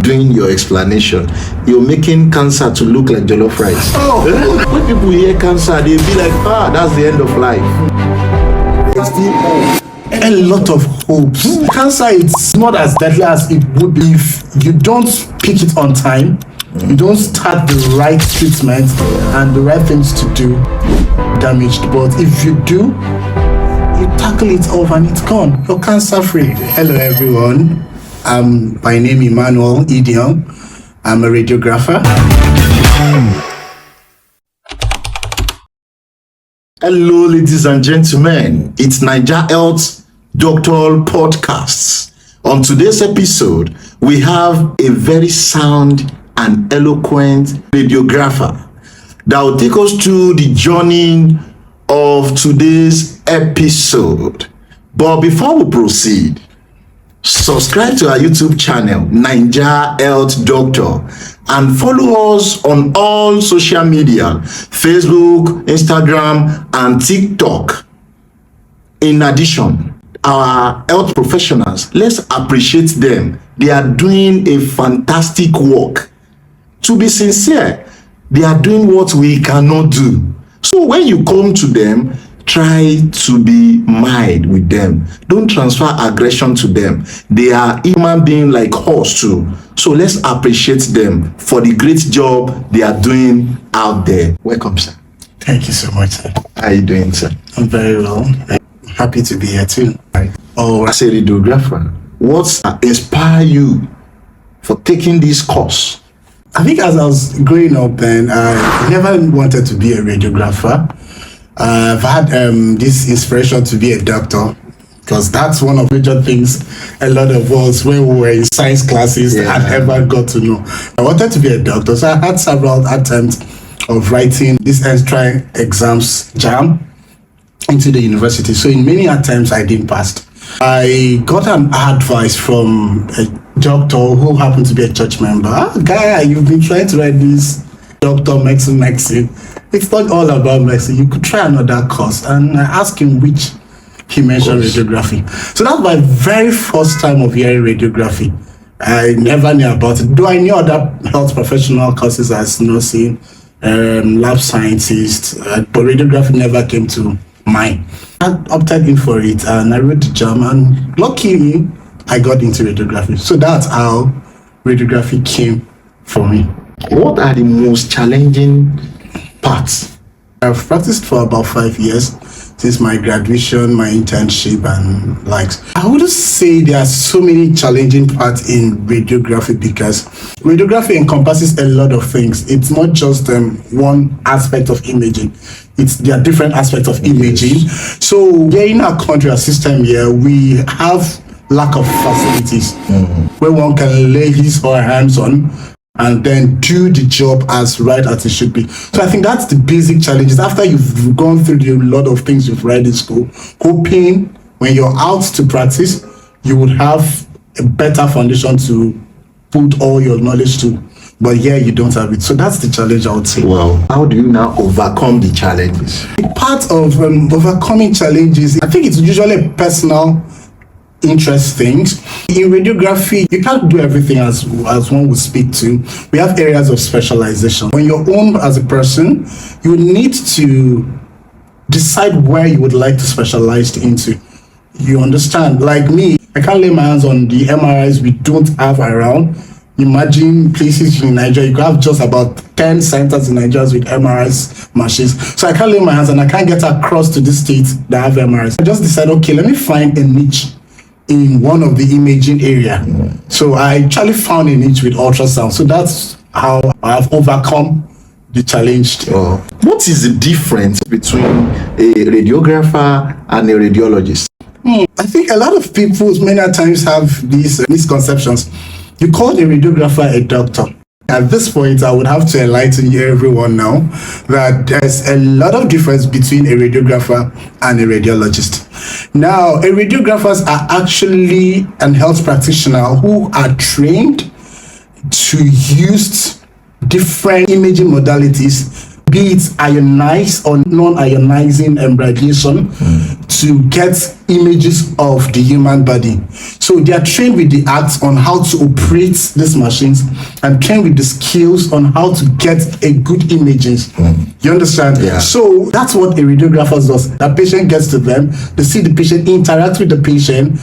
doing your explanation, you're making cancer to look like jollof rice. When people hear cancer, they'll be like, that's the end of life. A lot of hopes. Cancer is not as deadly as it would be if you don't pick it on time, you don't start the right treatment and the right things to do damaged. But if you do, you tackle it off and it's gone. You're cancer free. Hello everyone. My name is Emmanuel Idiom. I'm a radiographer. Hello, ladies and gentlemen. It's Naija Health Doctor podcasts. On today's episode, we have a very sound and eloquent radiographer that will take us through the journey of today's episode. But before we proceed, subscribe to our YouTube channel, Naija Health Doctor, and follow us on all social media, Facebook, Instagram, and TikTok. In addition, our health professionals, let's appreciate them. They are doing a fantastic work. To be sincere, they are doing what we cannot do. So when you come to them, try to be mild with them. Don't transfer aggression to them. They are human beings like us too. So let's appreciate them for the great job they are doing out there. Welcome, sir. Thank you so much, sir. How are you doing, sir? I'm very well. I'm happy to be here too. As a radiographer, what inspired you for taking this course? I think as I was growing up then, I never wanted to be a radiographer. I've had this inspiration to be a doctor, because that's one of the major things a lot of us, when we were in science classes, had ever got to know. I wanted to be a doctor, so I had several attempts of writing this extra exams JAM into the university. So in many attempts, I didn't pass. I got an advice from a doctor who happened to be a church member. Guy, you've been trying to write this doctor medicine. It's not all about medicine. You could try another course. And I asked him which. He mentioned radiography. So that's my very first time of hearing radiography. I never knew about it. Though I knew other health professional courses as nursing, lab scientist, but radiography never came to mind. I opted in for it and I wrote the JAM, and luckily I got into radiography. So that's how radiography came for me. What are the most challenging parts? I've practiced for about 5 years since my graduation, my internship, and likes. I wouldn't say there are so many challenging parts in radiography, because radiography encompasses a lot of things. It's not just one aspect of imaging. There are different aspects of imaging. So here in our country, our system here, we have lack of facilities where one can lay his or her hands on and then do the job as right as it should be. So I think that's the basic challenges. After you've gone through a lot of things you've read in school, hoping when you're out to practice, you would have a better foundation to put all your knowledge to. But here you don't have it. So that's the challenge, I would say. Well, how do you now overcome the challenges? Part of overcoming challenges, I think it's usually personal interest things. In radiography, you can't do everything as one would speak to. We have areas of specialization. On your own as a person, you need to decide where you would like to specialize into. You understand? Like me, I can't lay my hands on the MRIs we don't have around. Imagine places in Nigeria, you have just about 10 centers in Nigeria with MRIs machines. So I can't lay my hands and I can't get across to the states that have MRIs. I just decided, okay, let me find a niche in one of the imaging area. So I actually found a niche with ultrasound. So that's how I've overcome the challenge. What is the difference between a radiographer and a radiologist? I think a lot of people many times have these misconceptions. You call a radiographer a doctor. At this point, I would have to enlighten you everyone now that there's a lot of difference between a radiographer and a radiologist. Now, a radiographers are actually a health practitioner who are trained to use different imaging modalities be it ionized or non-ionizing radiation, to get images of the human body. So they are trained with the arts on how to operate these machines and trained with the skills on how to get a good images. You understand? Yeah. So that's what a radiographer does. The patient gets to them, they see the patient, interact with the patient,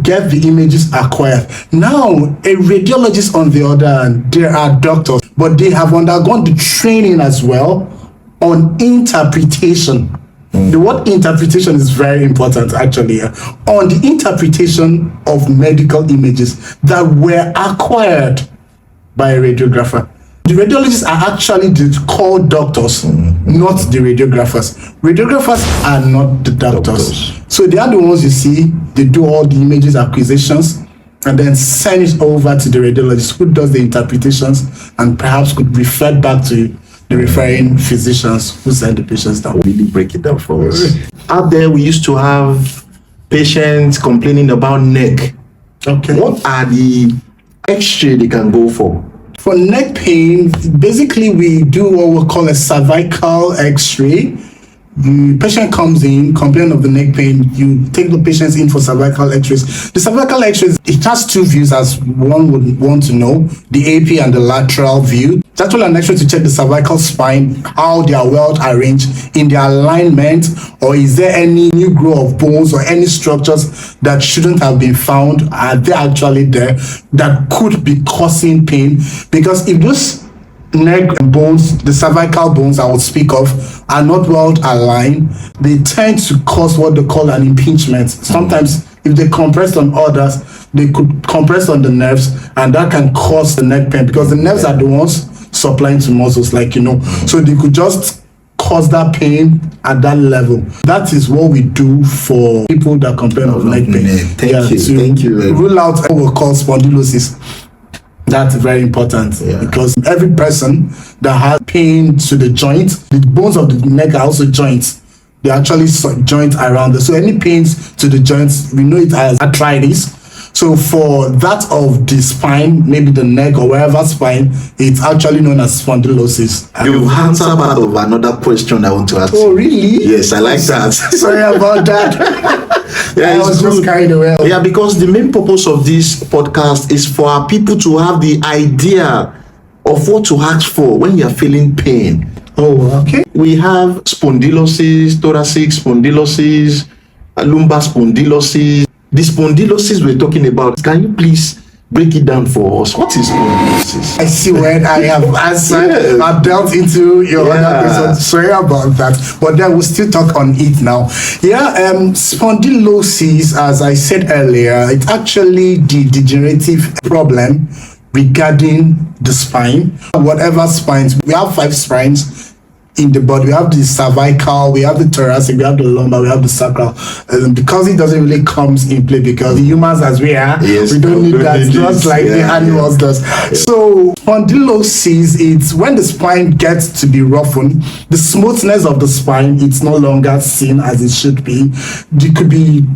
get the images acquired. Now, a radiologist on the other hand, there are doctors, but they have undergone the training as well on interpretation. The word interpretation is very important, actually, on the interpretation of medical images that were acquired by a radiographer. The radiologists are actually the core doctors, not the radiographers. Radiographers are not the doctors. So they are the ones you see, they do all the images acquisitions and then send it over to the radiologist who does the interpretations and perhaps could refer back to the referring physicians who send the patients down. Really break it down for us. Out there, we used to have patients complaining about neck. Okay. What are the X-ray they can go for? For neck pain, basically we do what we call a cervical X-ray. The patient comes in, complain of the neck pain, you take the patients in for cervical X-rays. The cervical X-rays, it has two views as one would want to know, the AP and the lateral view. It's actually an X-ray to check the cervical spine, how they are well arranged in their alignment, or is there any new growth of bones or any structures that shouldn't have been found, are they actually there, that could be causing pain. Because if those neck bones, the cervical bones I would speak of, are not well aligned, they tend to cause what they call an impingement. Sometimes if they compress on others, they could compress on the nerves, and that can cause the neck pain because the nerves are the ones supplying to muscles, like, so they could just cause that pain at that level. That is what we do for people that complain of neck pain. Thank you. Rule out what we call spondylosis. That's very important because every person that has pain to the joint, the bones of the neck are also joints. They're actually joints around it. So any pains to the joints, we know it as arthritis. So for that of the spine, maybe the neck or wherever spine, it's actually known as spondylosis. You answered part of another question I want to ask. Oh, really? Yes, I like that. Sorry about that. I was just carried away. Yeah, because the main purpose of this podcast is for our people to have the idea of what to ask for when you're feeling pain. Oh, okay. We have spondylosis, thoracic spondylosis, lumbar spondylosis. The spondylosis we're talking about, can you please break it down for us? What is spondylosis? I see when I have answered, I've delved into your other question. Sorry about that. But then we'll still talk on it now. Spondylosis, as I said earlier, it's actually the degenerative problem regarding the spine. Whatever spines, we have 5 spines in the body. We have the cervical, we have the thoracic, we have the lumbar, we have the sacral. Because it doesn't really comes in play because the humans as we are, we don't need that just like the animals does. So spondylosis, it's when the spine gets to be roughened, the smoothness of the spine, it's no longer seen as it should be. It could be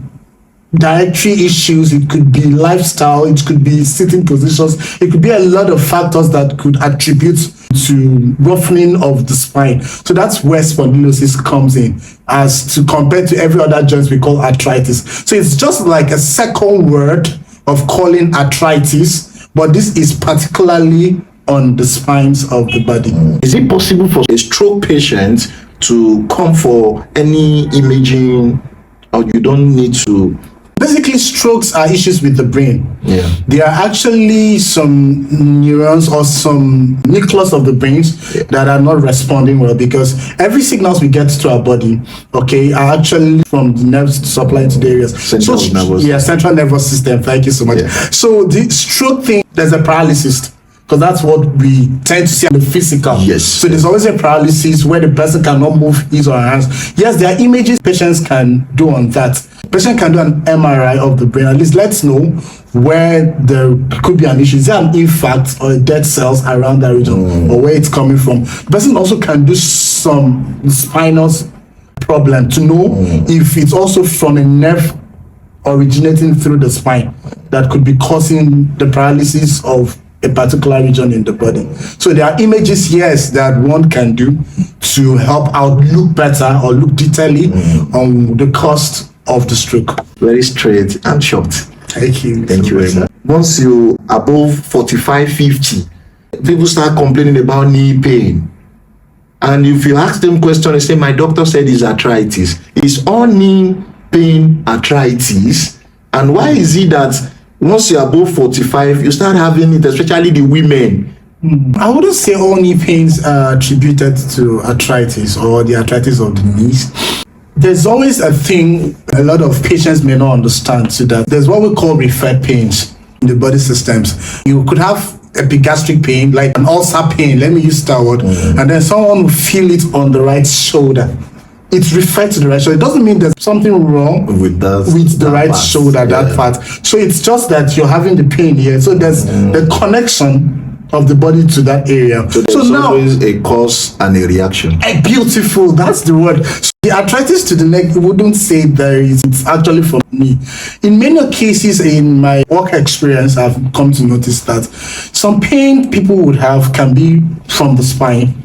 dietary issues, it could be lifestyle, it could be sitting positions, it could be a lot of factors that could attribute to roughening of the spine. So that's where spondylosis comes in, as to compare to every other joint we call arthritis. So it's just like a second word of calling arthritis, but this is particularly on the spines of the body. Is it possible for a stroke patient to come for any imaging, or you don't need to? Basically, strokes are issues with the brain. Yeah. There are actually some neurons or some nucleus of the brains that are not responding well, because every signals we get to our body, are actually from the nerves supplying to the areas. Central nervous system. Thank you so much. So the stroke thing, there's a paralysis, because that's what we tend to see in the physical. Yes. So there's always a paralysis where the person cannot move his or her hands. Yes, there are images patients can do on that. Patient can do an MRI of the brain. At least let's know where there could be an issue. Is there an infarct or dead cells around that region, or where it's coming from? The person also can do some spinal problem to know if it's also from a nerve originating through the spine that could be causing the paralysis of a particular region in the body. So there are images, yes, that one can do to help out look better or look detailedly on the cost of the stroke. Very straight and short. Thank you. Thank you very much. Once you above 45, 50, people start complaining about knee pain. And if you ask them questions, they say, my doctor said it's arthritis. Is all knee pain arthritis? And why is it that once you're above 45, you start having it, especially the women? I wouldn't say all knee pains are attributed to arthritis or the arthritis of the knees. There's always a thing a lot of patients may not understand, so that there's what we call referred pains in the body systems. You could have epigastric pain, like an ulcer pain, let me use that word, and then someone will feel it on the right shoulder. It's referred to the right shoulder. It doesn't mean there's something wrong with the right shoulder, that part. So it's just that you're having the pain here. So there's the connection of the body to that area. So there's always a cause and a reaction. Beautiful, that's the word. So the arthritis to the neck, we wouldn't say there is, it's actually from me. In many cases in my work experience, I've come to notice that some pain people would have can be from the spine.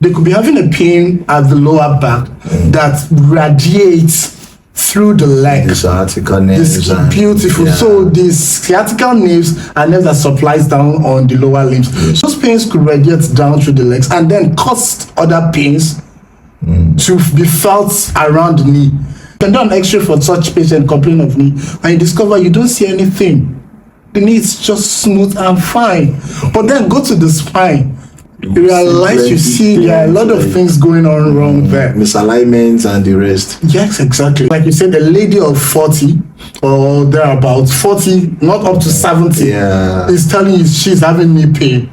They could be having a pain at the lower back that radiates through the leg. The sciatica nerves. Beautiful. So the sciatica nerves are nerves that supplies down on the lower limbs. Yes. Those pains could radiate down through the legs and then cause other pains to be felt around the knee. You can do an x-ray for such patient complaint of knee and you discover you don't see anything. The knee is just smooth and fine. But then go to the spine. You realize, you see there are a lot of things going on wrong there. Misalignments and the rest. Yes, exactly. Like you said, a lady of 40 or thereabouts, 40, not up to 70, is telling you she's having knee pain.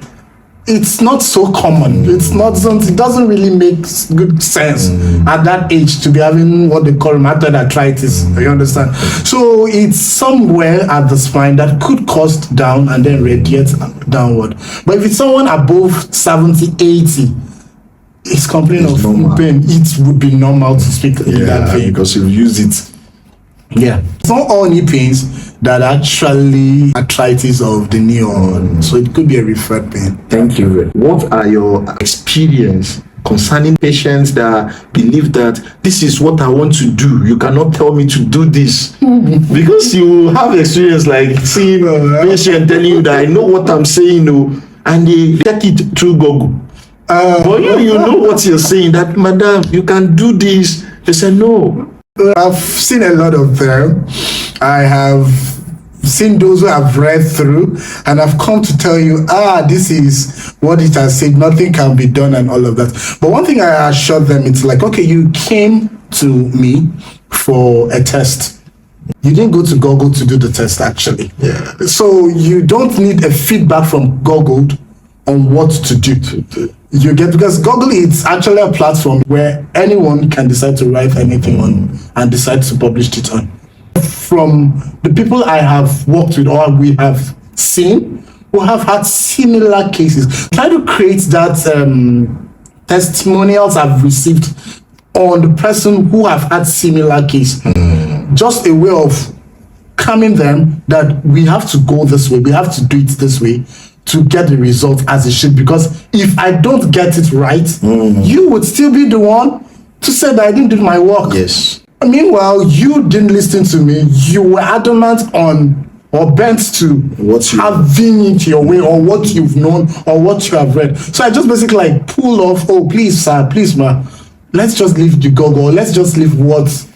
It's not so common. It doesn't really make good sense at that age to be having what they call rheumatoid arthritis. You understand? So it's somewhere at the spine that could cost down and then radiate downward. But if it's someone above 70, 80, it's complaining of pain, it would be normal to speak in that vein. Because you've used it. Yeah. It's not all knee pains that actually arthritis of the knee or so it could be a referred pain. Thank you. What are your experience concerning patients that believe that this is what I want to do? You cannot tell me to do this. Because you have experience like seeing a patient telling you that I know what I'm saying, and they check it through Google. But you know what you're saying, that madam, you can do this. They say no. I've seen a lot of them. I have seen those who I've read through, and I've come to tell you, this is what it has said, nothing can be done and all of that. But one thing I assured them, it's like, okay, you came to me for a test. You didn't go to Google to do the test, actually. Yeah. So you don't need a feedback from Google on what to do. You get, because Google is actually a platform where anyone can decide to write anything on and decide to publish it on. From the people I have worked with or we have seen who have had similar cases, try to create that testimonials I've received on the person who have had similar case. Just a way of calming them that we have to go this way, we have to do it this way to get the result as it should, because if I don't get it right, you would still be the one to say that I didn't do my work. Yes. Meanwhile, you didn't listen to me. You were adamant on or bent to having it your way or what you've known or what you have read. So I just basically like pull off, please sir, please ma, let's just leave the Google, let's just leave what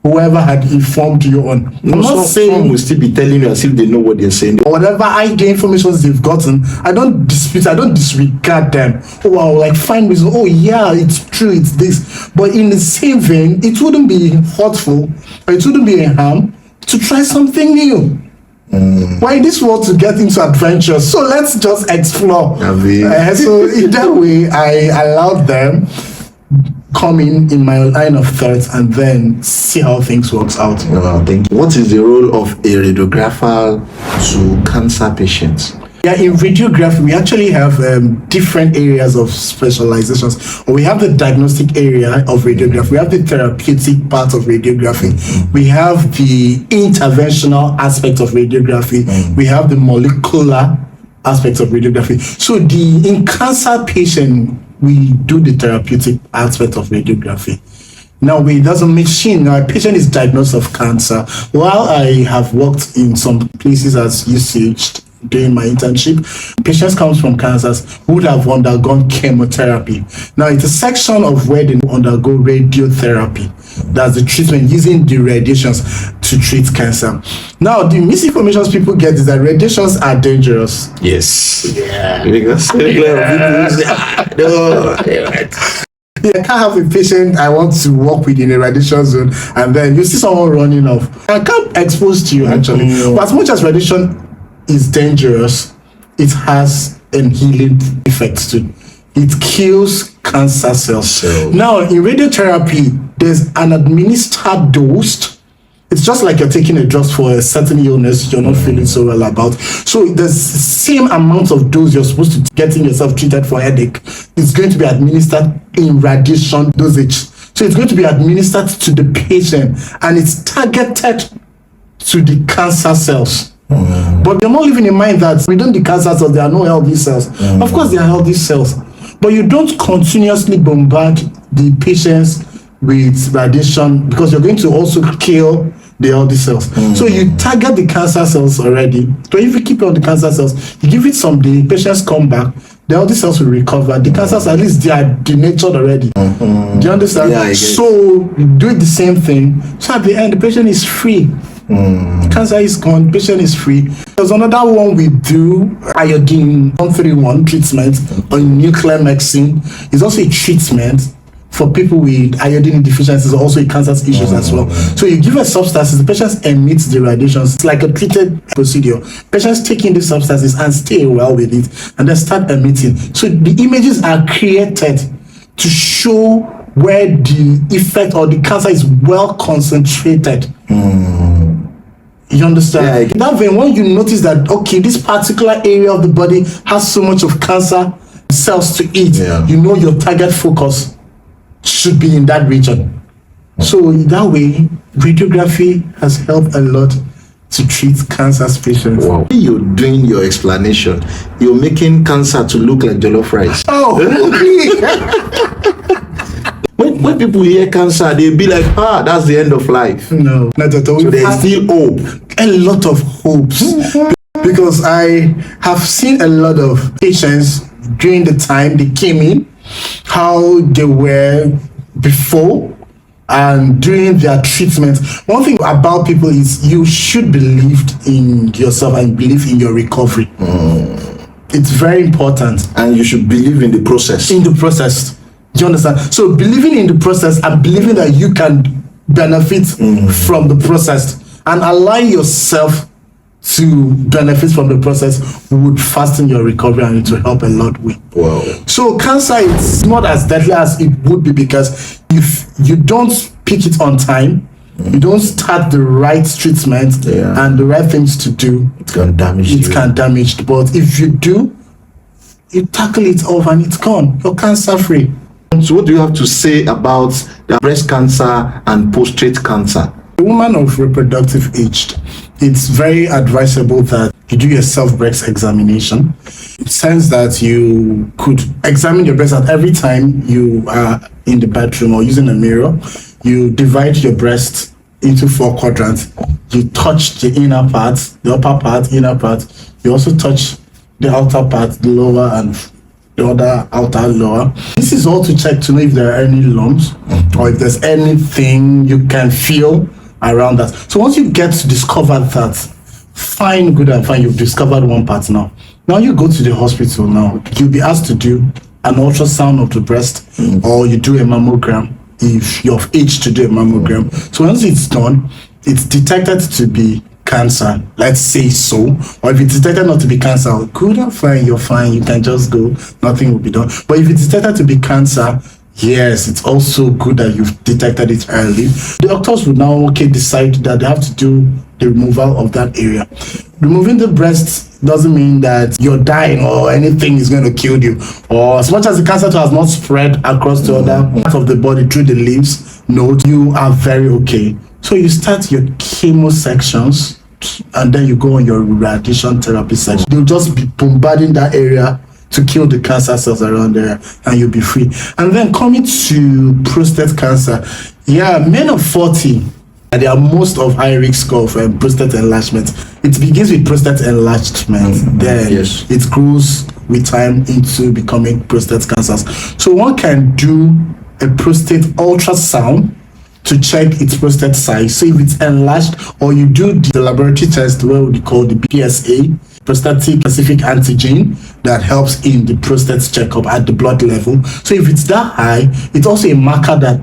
whoever had informed you on. I'm not saying some will still be telling you as if they know what they're saying. Whatever the information they've gotten, I don't dispute, I don't disregard them. I'll like find reason, yeah, it's true, it's this. But in the same vein, it wouldn't be hurtful or it wouldn't be a harm to try something new. Why in this world to get into adventure? So let's just explore. So in that way, I allowed them come in my line of thought and then see how things works out. Thank you. What is the role of a radiographer to cancer patients? Yeah, in radiography, we actually have different areas of specializations. We have the diagnostic area of radiography. We have the therapeutic part of radiography. We have the interventional aspect of radiography. We have the molecular aspects of radiography. So in cancer patient, we do the therapeutic aspect of radiography. Now, there's a machine. Now, a patient is diagnosed of cancer. While I have worked in some places as UCH during my internship, patients come from cancers who would have undergone chemotherapy. Now, it's a section of where they undergo radiotherapy. That's the treatment using the radiations to treat cancer. Now, the misinformation people get is that radiations are dangerous. Yes. Yeah. Because I can't have a patient I want to work with in a radiation zone, and then you see someone running off. I can't expose to you actually. But as much as radiation is dangerous, it has an healing effect too. It kills cancer cells. Now, in radiotherapy, there's an administered dose. It's just like you're taking a drug for a certain illness you're not feeling so well about. So there's the same amount of dose you're supposed to getting yourself treated for headache. It's going to be administered in radiation dosage. So it's going to be administered to the patient, and it's targeted to the cancer cells. But you're not living in mind that within the cancer cells, there are no healthy cells. Of course, there are healthy cells. But you don't continuously bombard the patients with radiation, because you're going to also kill the healthy cells. So you target the cancer cells already. So if you keep on the cancer cells, you give it some day, patients come back, the healthy cells will recover. The cancers, at least they are denatured already. Do you understand? Yeah, so do it the same thing. So at the end, the patient is free. Cancer is gone, patient is free. There's another one we do, iodine 131 treatment on nuclear medicine. It's also a treatment for people with iodine deficiencies, also cancer issues as well. So you give a substances, the patient emits the radiations. It's like a treated procedure. Patients taking these substances and stay well with it, and then start emitting. So the images are created to show where the effect or the cancer is well concentrated. You understand? Yeah, In that vein, when you notice that, okay, this particular area of the body has so much of cancer cells to eat, you know your target focus should be in that region. So in that way, radiography has helped a lot to treat cancer patients. Wow. When you're doing your explanation, you're making cancer to look like jollof rice. Oh, when people hear cancer, they'll be like, that's the end of life. no, not at all. So there's still hope. A lot of hopes. Because I have seen a lot of patients during the time they came in, how they were before and during their treatment. One thing about people is you should believe in yourself and believe in your recovery. It's very important. And you should believe in the process. In the process. Do you understand? So believing in the process and believing that you can benefit from the process and allow yourself to benefit from the process would fasten your recovery, and it will help a lot with. Wow. So cancer is not as deadly as it would be, because if you don't pick it on time, you don't start the right treatment and the right things to do, it can damage it can damage. But if you do, you tackle it off and it's gone. You're cancer free. So what do you have to say about the breast cancer and prostate cancer? A woman of reproductive age, it's very advisable that you do your self-breast examination. It says that you could examine your breast at every time you are in the bathroom or using a mirror. You divide your breast into 4 quadrants. You touch the inner part, the upper part, inner part. You also touch the outer part, the lower, and the other outer lower. This is all to check to know if there are any lumps or if there's anything you can feel around that. So once you get to discover that, fine, good and fine, you've discovered one part now. Now you go to the hospital now. You'll be asked to do an ultrasound of the breast or you do a mammogram if you're of age to do a mammogram. So once it's done, it's detected to be cancer, let's say so, or if it's detected not to be cancer, good and fine, you're fine, you can just go, nothing will be done. But if it's detected to be cancer, yes, it's also good that you've detected it early. The doctors will now decide that they have to do the removal of that area. Removing the breast doesn't mean that you're dying or anything is going to kill you, or as much as the cancer has not spread across the other part of the body through the lymph node, you are very okay. So you start your chemo sections and then you go on your radiation therapy session. They'll just be bombarding that area to kill the cancer cells around there, and you'll be free. And then coming to prostate cancer, men of 40, they are most of high risk of prostate enlargement. It begins with prostate enlargement, then it grows with time into becoming prostate cancers. So one can do a prostate ultrasound to check its prostate size. So if it's enlarged, or you do the laboratory test, what we call the PSA, prostatic specific antigen, that helps in the prostate checkup at the blood level. So if it's that high, it's also a marker that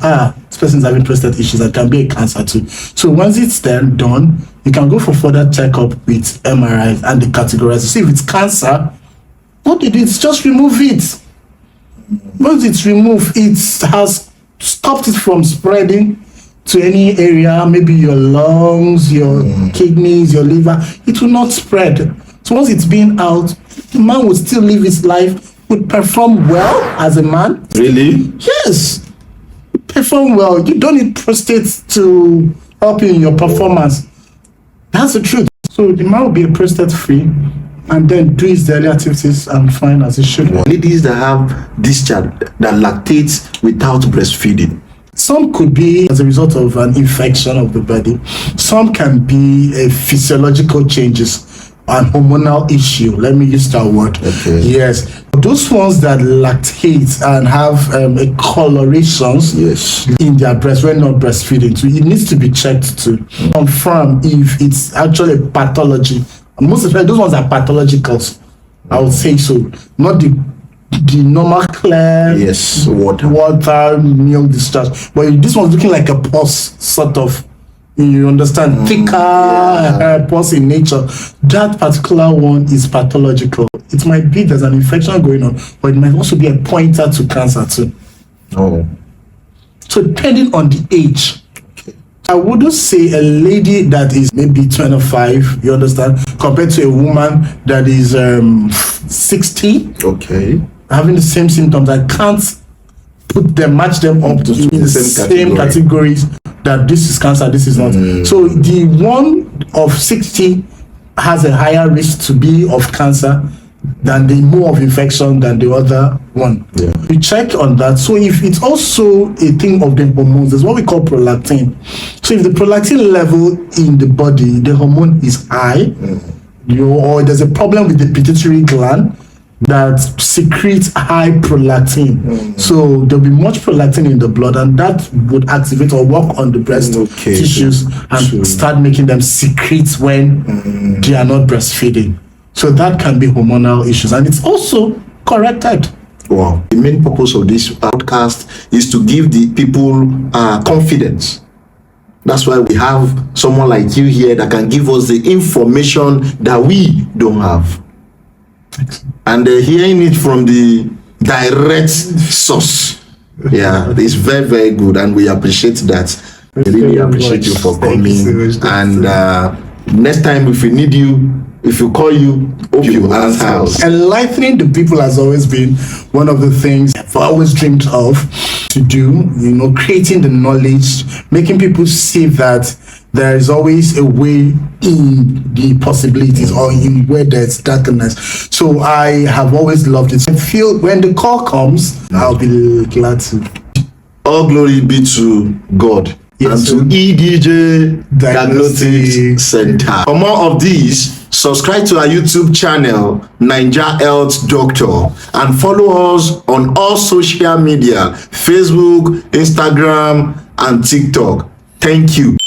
this person is having prostate issues, that can be a cancer too. So once it's then done, you can go for further checkup with MRI and the categorize. So if it's cancer, what they do is just remove it. Once it's removed, it has stopped it from spreading to any area, maybe your lungs, your kidneys, your liver. It will not spread. So once it's been out, the man will still live his life, would perform well as a man. Really? Yes. Perform well. You don't need prostate to help you in your performance. That's the truth. So the man will be prostate free, and then do his daily activities and fine as it should. Ladies that have discharge, that lactate without breastfeeding. Some could be as a result of an infection of the body. Some can be a physiological changes, an hormonal issue. Let me use that word. Okay. Yes. Those ones that lactate and have colorations in their breast when not breastfeeding, so it needs to be checked to confirm if it's actually a pathology. Most of those ones are pathologicals, I would say so. Not the normal clear water milk discharge, but this one's looking like a pus, sort of, you understand, thicker pus in nature. That particular one is pathological. It might be there's an infection going on, but it might also be a pointer to cancer too. So depending on the age, I wouldn't say a lady that is maybe 25, you understand, compared to a woman that is 60. Having the same symptoms. I can't match them up to in the same categories, that this is cancer, this is not. So the one of 60 has a higher risk to be of cancer than the more of infection than the other one. We check on that. So if it's also a thing of the hormones, there's what we call prolactin. So if the prolactin level in the body, the hormone is high, or there's a problem with the pituitary gland that secretes high prolactin, so there'll be much prolactin in the blood, and that would activate or work on the breast tissues and start making them secrete when they are not breastfeeding. So that can be hormonal issues, and it's also corrected. Wow. The main purpose of this podcast is to give the people confidence. That's why we have someone like you here that can give us the information that we don't have. And hearing it from the direct source, it's very, very good, and we appreciate that. We really appreciate you for coming. And next time, if we need you, if we call you, hope you answer. Enlightening the people has always been one of the things I've always dreamed of to do. Creating the knowledge, making people see that there is always a way in the possibilities, or in where there's darkness. So I have always loved it. I feel when the call comes, I'll be glad to. All glory be to God and to EDJ Diagnostic Center. For more of these, subscribe to our YouTube channel, Naija Health Doctor, and follow us on all social media, Facebook, Instagram, and TikTok. Thank you.